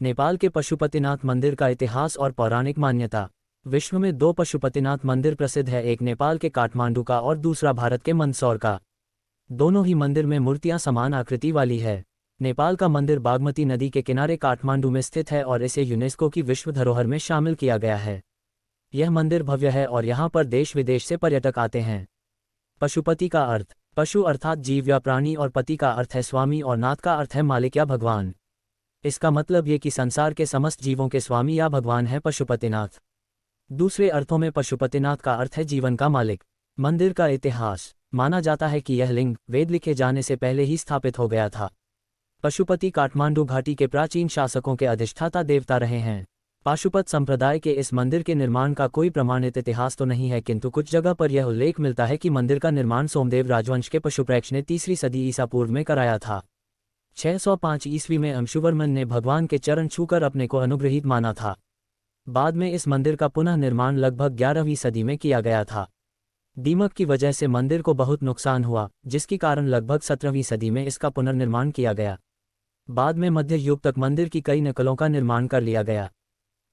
नेपाल के पशुपतिनाथ मंदिर का इतिहास और पौराणिक मान्यता। विश्व में दो पशुपतिनाथ मंदिर प्रसिद्ध है, एक नेपाल के काठमांडू का और दूसरा भारत के मंदसौर का। दोनों ही मंदिर में मूर्तियां समान आकृति वाली है। नेपाल का मंदिर बागमती नदी के किनारे काठमांडू में स्थित है और इसे यूनेस्को की विश्व धरोहर में शामिल किया गया है। यह मंदिर भव्य है और यहाँ पर देश विदेश से पर्यटक आते हैं। पशुपति का अर्थ। पशु अर्थात जीव या प्राणी और पति का अर्थ है स्वामी और नाथ का अर्थ है मालिक या भगवान। इसका मतलब ये कि संसार के समस्त जीवों के स्वामी या भगवान है पशुपतिनाथ। दूसरे अर्थों में पशुपतिनाथ का अर्थ है जीवन का मालिक। मंदिर का इतिहास। माना जाता है कि यह लिंग वेद लिखे जाने से पहले ही स्थापित हो गया था। पशुपति काठमांडू घाटी के प्राचीन शासकों के अधिष्ठाता देवता रहे हैं। पाशुपत संप्रदाय के इस मंदिर के निर्माण का कोई प्रमाणित इतिहास तो नहीं है, किंतु कुछ जगह पर यह उल्लेख मिलता है कि मंदिर का निर्माण सोमदेव राजवंश के पशुप्रेक्ष ने 3री सदी ईसा पूर्व में कराया था। 605 ईस्वी में अंशुवर्मन ने भगवान के चरण छूकर अपने को अनुग्रहित माना था। बाद में इस मंदिर का पुनः निर्माण लगभग 11वीं सदी में किया गया था। दीमक की वजह से मंदिर को बहुत नुकसान हुआ, जिसके कारण लगभग 17वीं सदी में इसका पुनर्निर्माण किया गया। बाद में मध्य युग तक मंदिर की कई नकलों का निर्माण कर लिया गया।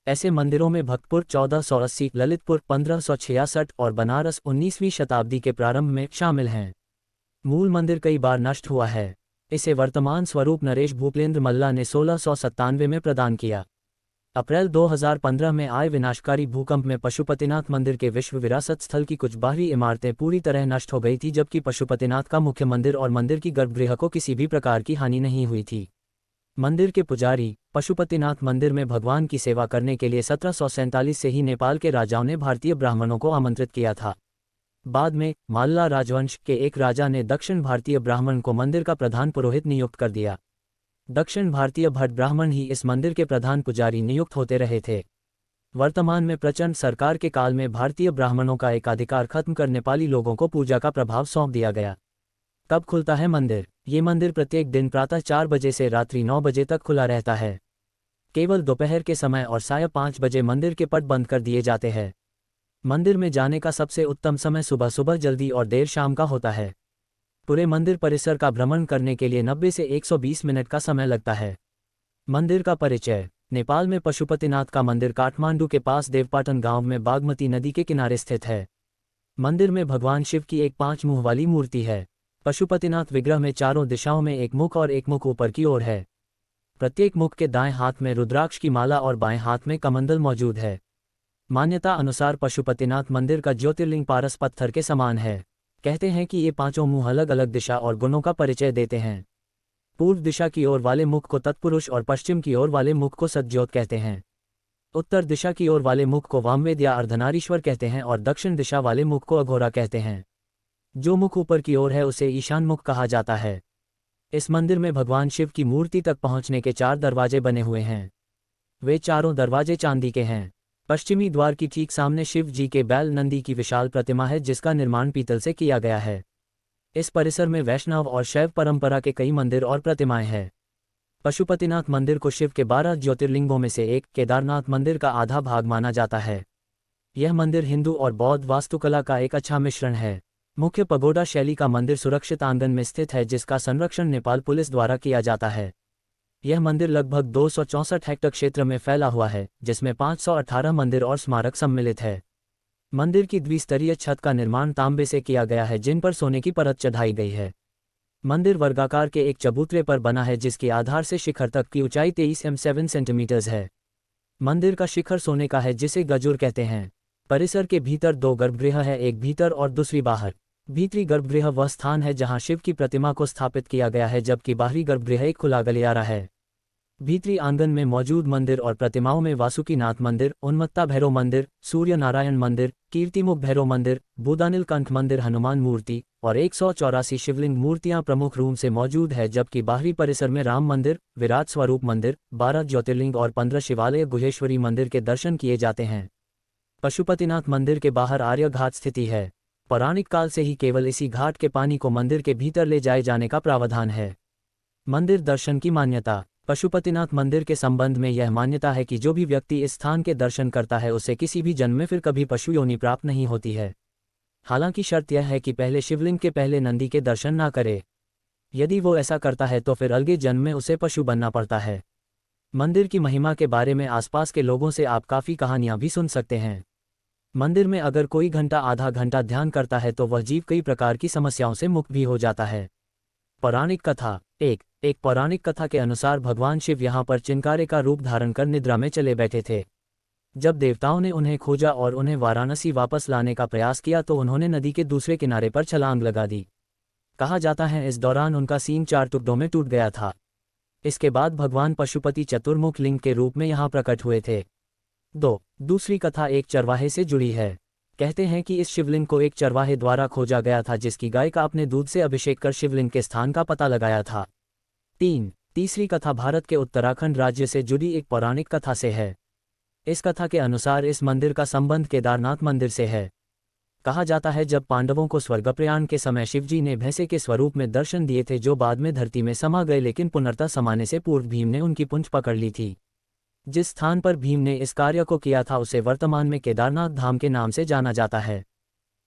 ऐसे मंदिरों में भक्तपुर 1480, ललितपुर 1566 और बनारस 19वीं शताब्दी के प्रारंभ में शामिल हैं। मूल मंदिर कई बार नष्ट हुआ है। इसे वर्तमान स्वरूप नरेश भूपेंद्र मल्ला ने 1697 में प्रदान किया। अप्रैल 2015 में आए विनाशकारी भूकंप में पशुपतिनाथ मंदिर के विश्व विरासत स्थल की कुछ बाहरी इमारतें पूरी तरह नष्ट हो गई थी, जबकि पशुपतिनाथ का मुख्य मंदिर और मंदिर की गर्भगृह को किसी भी प्रकार की हानि नहीं हुई थी। मंदिर के पुजारी। पशुपतिनाथ मंदिर में भगवान की सेवा करने के लिए 1747 से ही नेपाल के राजाओं ने भारतीय ब्राह्मणों को आमंत्रित किया था। बाद में माल्ला राजवंश के एक राजा ने दक्षिण भारतीय ब्राह्मण को मंदिर का प्रधान पुरोहित नियुक्त कर दिया। दक्षिण भारतीय भट्ट ब्राह्मण ही इस मंदिर के प्रधान पुजारी नियुक्त होते रहे थे। वर्तमान में प्रचंड सरकार के काल में भारतीय ब्राह्मणों का एकाधिकार खत्म कर नेपाली लोगों को पूजा का प्रभाव सौंप दिया गया। कब खुलता है मंदिर? ये मंदिर प्रत्येक दिन प्रातः 4 बजे से रात्रि 9 बजे तक खुला रहता है। केवल दोपहर के समय और साय 5 बजे मंदिर के पट बंद कर दिए जाते हैं। मंदिर में जाने का सबसे उत्तम समय सुबह सुबह जल्दी और देर शाम का होता है। पूरे मंदिर परिसर का भ्रमण करने के लिए 90 से 120 मिनट का समय लगता है। मंदिर का परिचय। नेपाल में पशुपतिनाथ का मंदिर काठमांडू के पास देवपाटन गांव में बागमती नदी के किनारे स्थित है। मंदिर में भगवान शिव की एक 5 मुंह वाली मूर्ति है। पशुपतिनाथ विग्रह में चारों दिशाओं में एक मुख और एक मुख ऊपर की ओर है। प्रत्येक मुख के दाएं हाथ में रुद्राक्ष की माला और बाएं हाथ में कमंडल मौजूद है। मान्यता अनुसार पशुपतिनाथ मंदिर का ज्योतिर्लिंग पारस पत्थर के समान है। कहते हैं कि ये 5 मुंह अलग अलग दिशा और गुणों का परिचय देते हैं। पूर्व दिशा की ओर वाले मुख को तत्पुरुष और पश्चिम की ओर वाले मुख को सद्योत कहते हैं। उत्तर दिशा की ओर वाले मुख को वामवेद या अर्धनारीश्वर कहते हैं और दक्षिण दिशा वाले मुख को अघोरा कहते हैं। जो मुख ऊपर की ओर है उसे ईशान मुख कहा जाता है। इस मंदिर में भगवान शिव की मूर्ति तक पहुंचने के 4 दरवाजे बने हुए हैं। वे चारों दरवाजे चांदी के हैं। पश्चिमी द्वार की ठीक सामने शिव जी के बैल नंदी की विशाल प्रतिमा है, जिसका निर्माण पीतल से किया गया है। इस परिसर में वैष्णव और शैव परंपरा के कई मंदिर और प्रतिमाएं हैं। पशुपतिनाथ मंदिर को शिव के 12 ज्योतिर्लिंगों में से एक केदारनाथ मंदिर का आधा भाग माना जाता है। यह मंदिर हिंदू और बौद्ध वास्तुकला का एक अच्छा मिश्रण है। मुख्य पगोडा शैली का मंदिर सुरक्षित आंगन में स्थित है, जिसका संरक्षण नेपाल पुलिस द्वारा किया जाता है। यह मंदिर लगभग 264 हेक्टेयर क्षेत्र में फैला हुआ है, जिसमें 518 मंदिर और स्मारक सम्मिलित है। मंदिर की द्विस्तरीय छत का निर्माण तांबे से किया गया है, जिन पर सोने की परत चढ़ाई गई है। मंदिर वर्गाकार के एक चबूतरे पर बना है, जिसकी आधार से शिखर तक की ऊंचाई 23 सेंटीमीटर है। मंदिर का शिखर सोने का है, जिसे गजुर कहते हैं। परिसर के भीतर 2 गर्भगृह है, एक भीतर और दूसरी बाहर। भीतरी गर्भगृह वह स्थान है जहां शिव की प्रतिमा को स्थापित किया गया है, जबकि बाहरी गर्भगृह एक खुला गलियारा है। भीतरी आंगन में मौजूद मंदिर और प्रतिमाओं में वासुकीनाथ मंदिर, उन्मत्ता भैरव मंदिर, सूर्य नारायण मंदिर, कीर्तिमुख भैरव मंदिर, बुदानिल कंठ मंदिर, हनुमान मूर्ति और 184 शिवलिंग मूर्तियां प्रमुख रूप से मौजूद है, जबकि बाहरी परिसर में राम मंदिर, विराट स्वरूप मंदिर, 12 ज्योतिर्लिंग और 15 शिवालय गुहेश्वरी मंदिर के दर्शन किए जाते हैं। पशुपतिनाथ मंदिर के बाहर आर्य घाट स्थिति है। पौराणिक काल से ही केवल इसी घाट के पानी को मंदिर के भीतर ले जाए जाने का प्रावधान है। मंदिर दर्शन की मान्यता। पशुपतिनाथ मंदिर के संबंध में यह मान्यता है कि जो भी व्यक्ति इस स्थान के दर्शन करता है उसे किसी भी जन्म में फिर कभी पशु योनि प्राप्त नहीं होती है। हालांकि शर्त यह है कि पहले शिवलिंग के पहले नंदी के दर्शन ना करे। यदि वो ऐसा करता है तो फिर अलगे जन्म में उसे पशु बनना पड़ता है। मंदिर की महिमा के बारे में आसपास के लोगों से आप काफ़ी कहानियां भी सुन सकते हैं। मंदिर में अगर कोई घंटा आधा घंटा ध्यान करता है तो वह जीव कई प्रकार की समस्याओं से मुक्त भी हो जाता है। पौराणिक कथा। एक पौराणिक कथा के अनुसार भगवान शिव यहाँ पर चिंकारे का रूप धारण कर निद्रा में चले बैठे थे। जब देवताओं ने उन्हें खोजा और उन्हें वाराणसी वापस लाने का प्रयास किया तो उन्होंने नदी के दूसरे किनारे पर छलांग लगा दी। कहा जाता है इस दौरान उनका सींग 4 टुकड़ों में टूट गया था। इसके बाद भगवान पशुपति चतुर्मुख लिंग के रूप में यहाँ प्रकट हुए थे। दूसरी कथा एक चरवाहे से जुड़ी है। कहते हैं कि इस शिवलिंग को एक चरवाहे द्वारा खोजा गया था जिसकी गाय का अपने दूध से अभिषेक कर शिवलिंग के स्थान का पता लगाया था। तीसरी कथा भारत के उत्तराखंड राज्य से जुड़ी एक पौराणिक कथा से है। इस कथा के अनुसार इस मंदिर का संबंध केदारनाथ मंदिर से है। कहा जाता है जब पांडवों को स्वर्ग प्रयाण के समय शिवजी ने भैंसे के स्वरूप में दर्शन दिए थे जो बाद में धरती में समा गए, लेकिन पुनर्तः समाने से पूर्व भीम ने उनकी पूंछ पकड़ ली थी। जिस स्थान पर भीम ने इस कार्य को किया था उसे वर्तमान में केदारनाथ धाम के नाम से जाना जाता है,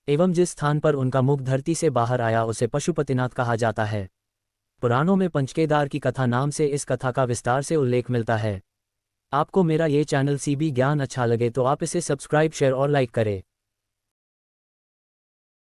एवं जिस स्थान पर उनका मुख धरती से बाहर आया उसे पशुपतिनाथ कहा जाता है। पुराणों में पंचकेदार की कथा नाम से इस कथा का विस्तार से उल्लेख मिलता है। आपको मेरा ये चैनल सीबी ज्ञान अच्छा लगे तो आप इसे सब्सक्राइब, शेयर और लाइक करें।